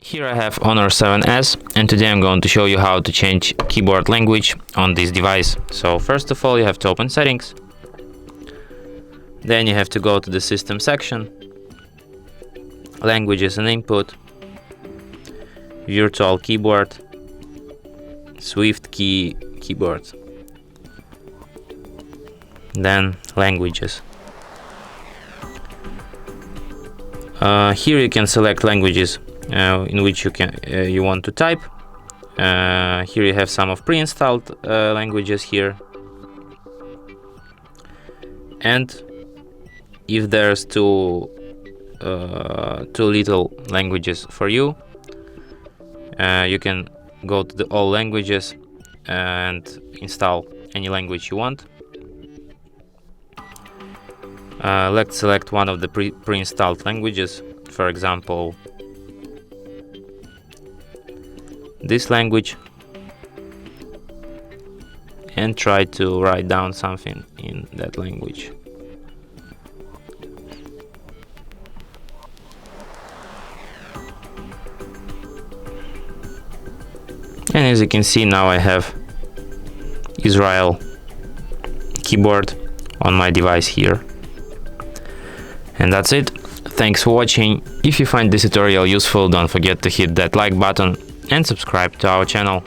Here I have Honor 7S, and today I'm going to show you how to change keyboard language on this device. So first of all, you have to open Settings. Then you have to go to the System section, Languages and Input, Virtual Keyboard, Swift Keyboard, then Languages. Here you can select languages in which you want to type. Here you have some of pre-installed languages here, and if there's too little languages for you, you can go to the all languages and install any language you want. Let's select one of the pre-installed languages, for example this language, and try to write down something in that language. And as you can see, now I have Israel keyboard on my device here. And that's it. Thanks for watching. If you find this tutorial useful, don't forget to hit that like button and subscribe to our channel.